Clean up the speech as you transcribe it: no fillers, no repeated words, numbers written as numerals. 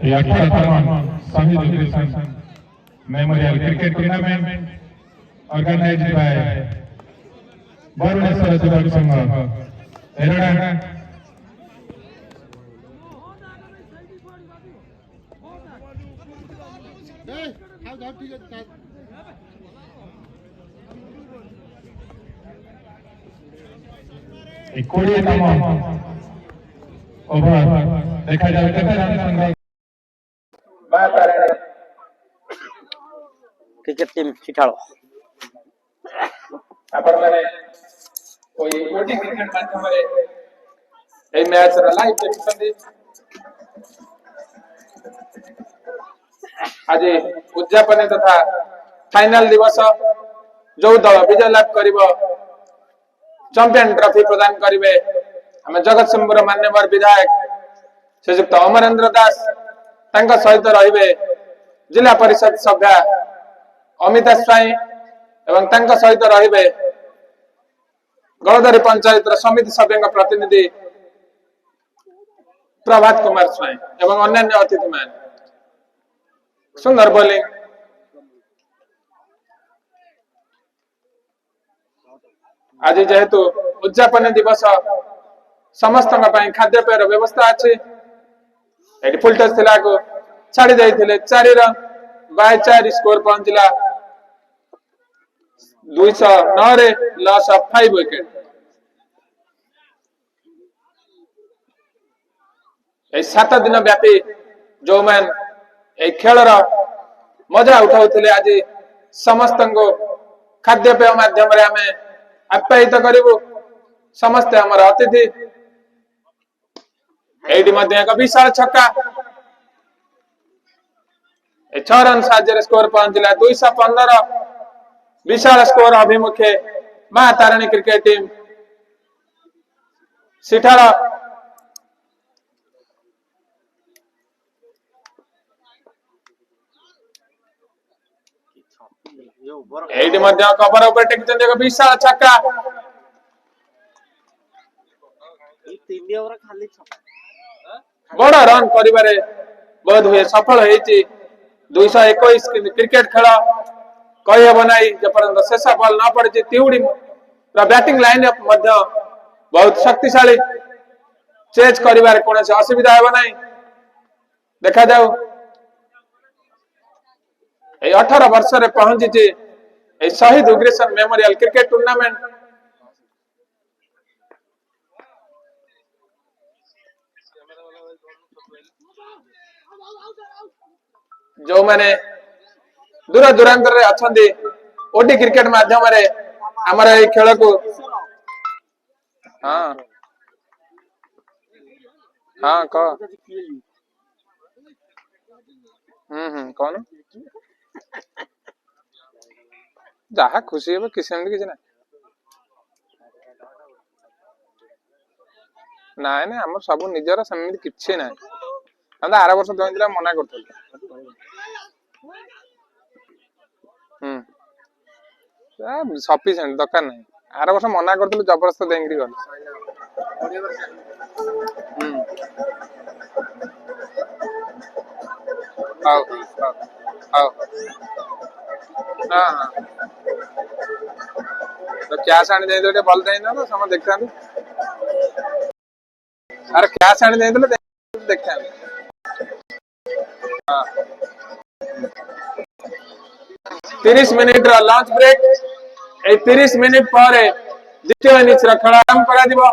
Shahid Education Memorial Cricket Tournament organized by Baruneshwar Jivak Sangha, Erode. कोड़े तमाम over देखा जाए क्रिकेट टीम चिठाड़ो आपण माने कोई ओटी क्रिकेट माध्यमरे ए मैच रा लाइव देखिसंदी आज उद्यापन तथा फाइनल दिवस जो दल विजय लाभ करिवो चैंपियन ट्रॉफी प्रदान करिवे हम जगतसिंहपुर मान्यवर विधायक श्रीयुक्त अमरेंद्र दास तांका सहित रहिबे जिला परिषद सभ्य अमिता स्वाई एवं तांका सहित रहिबे गलदरी पंचायत समिति सभ्य प्रतिनिधि प्रभात कुमार स्वाई एवं अन्य अतिथि मान सुंदर बोलिंग आज जेहेतु उद्यापन दिवस समस्त खाद्यपेयर व्यवस्था अच्छी फुल टच थिला को छाड़ी देइथिले 4 रन बाय 4 स्कोर पहुंचला 209 रे लॉस ऑफ 5 विकेट ए 7 दिन व्यापी जो मैन ए खेलर मजा उठाउथिले आज समस्त को खाद्यपेय माध्यम रे हमें आप्यायित करिवु समस्त हमर अतिथि एडी मध्ये एक विशाल छक्का 6 रन साहाय्य स्कोर पहुंचला 215 विशाल स्कोर अभिमुखे मां तारिणी क्रिकेट टीम सिठार एडी मध्ये कवर ऊपर टेकचन एक विशाल छक्का बड़ा रन करिबारे बहुत हुए सफल होईची 221 क्रिकेट खेल कहि हेब नाही जेपर्यंत शेष बॉल न पड़े तिउडी बैटिंग लाइनअप मध्य बहुत शक्तिशाली चेज करिबारे कोनसे असुविधा हेब नाही देखा जाऊ ए 18 वर्ष रे पहुंची ए शहीद उग्रेशन मेमोरियल क्रिकेट टूर्नामेंट जो माने दूर दूरांतर रे अछंदी ओडी क्रिकेट माध्यम रे हमर ए खेल को हां हां को कौन जहा खुशी है किसी में किसी ना ना हम सब निजर सेमि किछि ना हम आर वर्ष जइला मना करथल सफिशिएंट दरकार नहीं आर वर्ष मना करथल जबरदस्त देंगरी गल आओ आओ हां तो क्या साणी दे दे बल देना तो सम देखता अरे क्या साणी दे दे देखता हां 30 मिनिट लंच ब्रेक ए 30 मिनिट पर द्वितीय इनिंग्स खेल आरंभ करा दिबो।